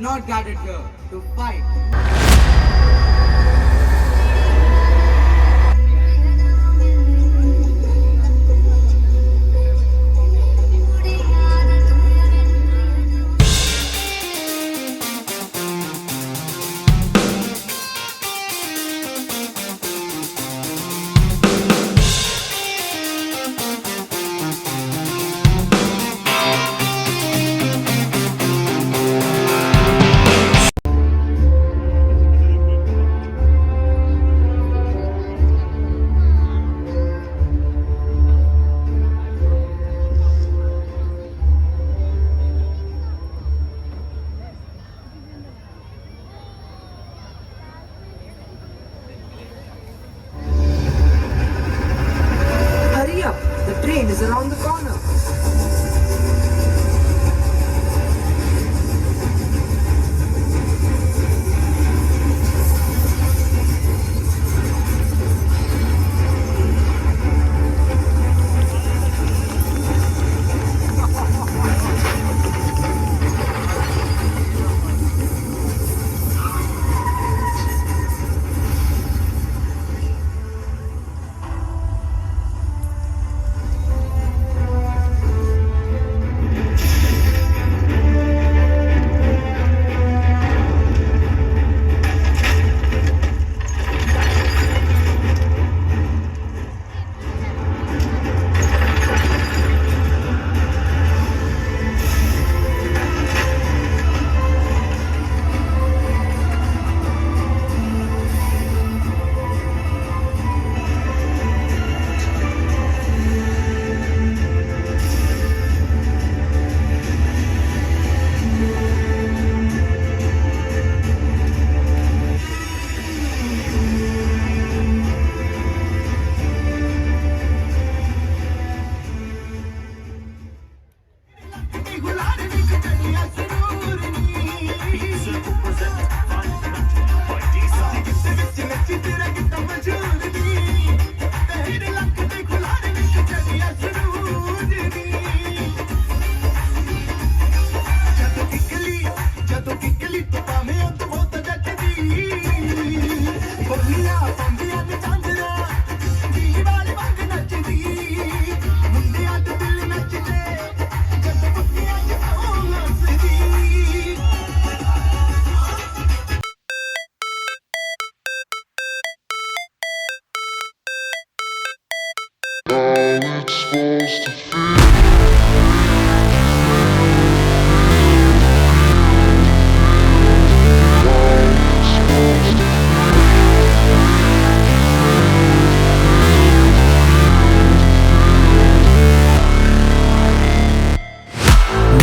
not gathered here to fight. Hurry up! The train is around the corner.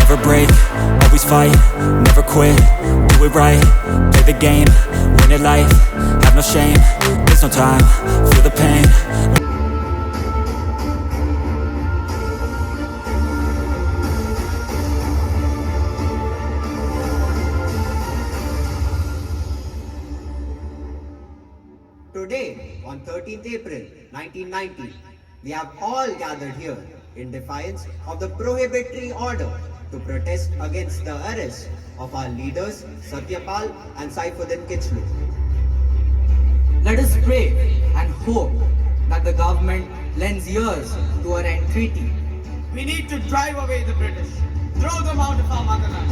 Never break, always fight, never quit, do it right, play the game, win it life, have no shame, there's no time, feel the pain. Today, on 13th April 1990, we have all gathered here in defiance of the prohibitory order to protest against the arrest of our leaders Satyapal and Saifuddin Kichlu. Let us pray and hope that the government lends ears to our entreaty. We need to drive away the British, throw them out of our motherland.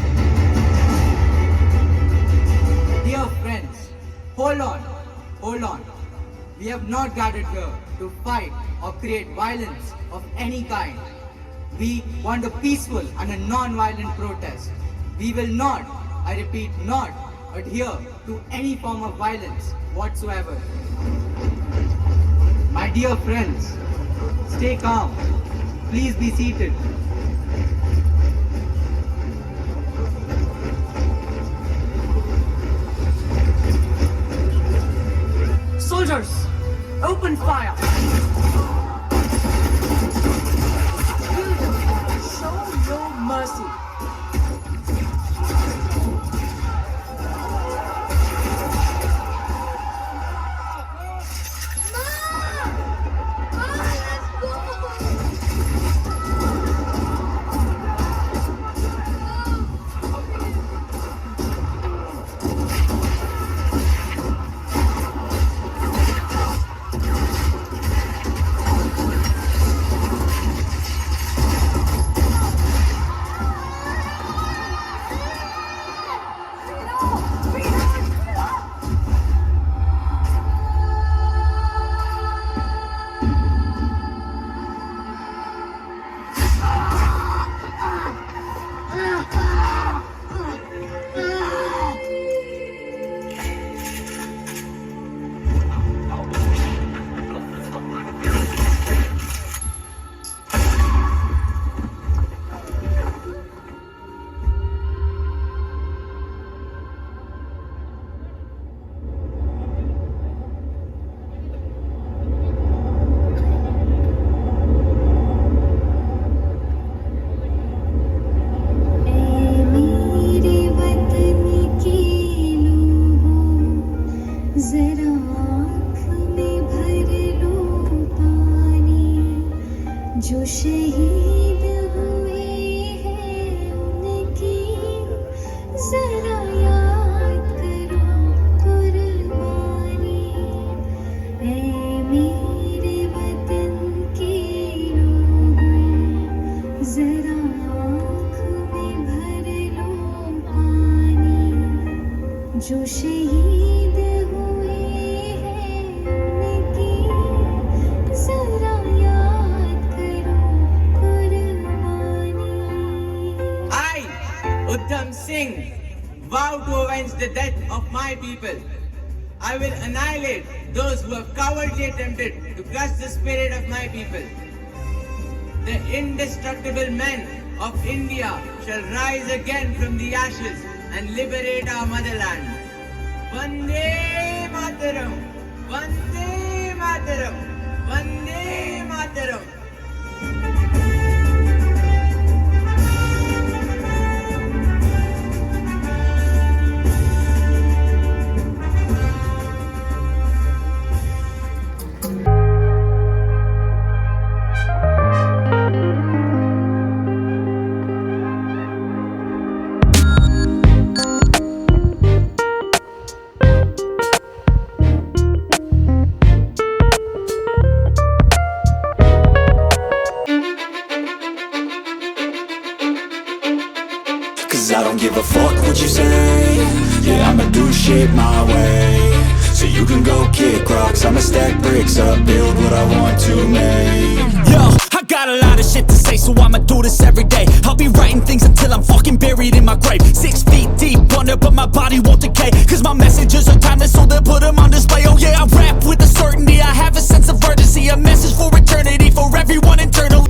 Dear friends, hold on, hold on. We have not gathered here to fight or create violence of any kind. We want a peaceful and a non-violent protest. We will not, I repeat, not adhere to any form of violence whatsoever. My dear friends, stay calm. Please be seated. Soldiers, open fire! Show no mercy. जो शहीद हुए हैं उनकी जरा याद करो कुर्बानी ऐ मेरे वतन के लोगों जरा आँख में भर लो पानी जो शहीद हुए हैं उनकी जरा याद करो कुर्बानी I, Uddham Singh, vow to avenge the death of my people. I will annihilate those who have cowardly attempted to crush the spirit of my people. The indestructible men of India shall rise again from the ashes and liberate our motherland. Vande Mataram! Vande Mataram! Vande Mataram! Cause I don't give a fuck what you say. Yeah, I'ma do shit my way. So you can go kick rocks, I'ma stack bricks up, build what I want to make. Yo, I got a lot of shit to say, so I'ma do this every day. I'll be writing things until I'm fucking buried in my grave. 6 feet deep under, but my body won't decay. Cause my messages are timeless, so they'll put them on display. Oh yeah, I rap with a certainty, I have a sense of urgency. A message for eternity, for everyone internally.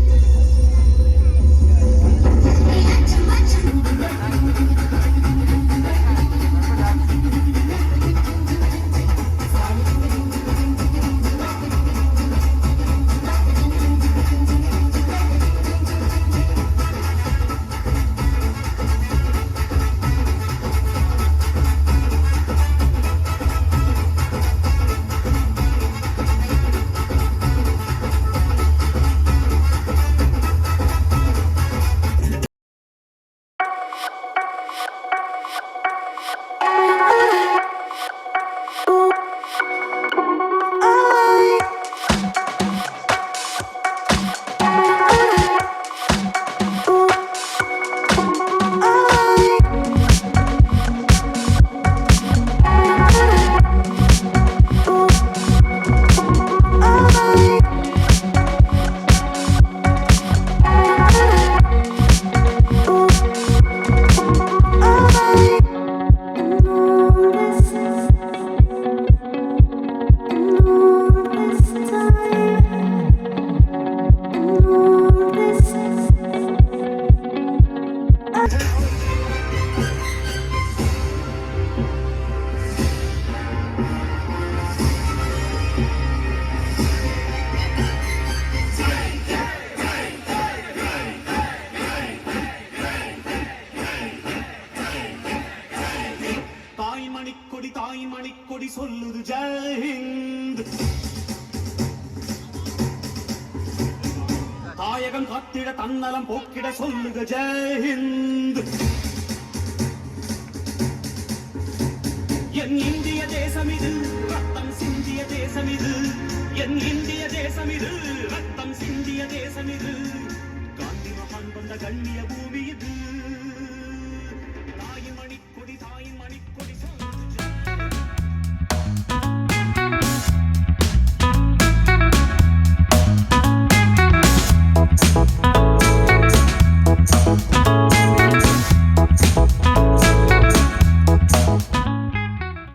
தாய் மணிக்கொடி சொல்லுது ஜெயஹிந்த். தாயகம் காத்திட தன்னலம் போக்கிட சொல்லுக ஜெயஹிந்த். என் இந்திய தேசம் இது ரத்தம் சிந்திய தேசம் இது. என் இந்திய தேசம் இது ரத்தம் சிந்திய தேசம் இது. காந்தி மகான் வந்த கண்ணிய பூமி இது.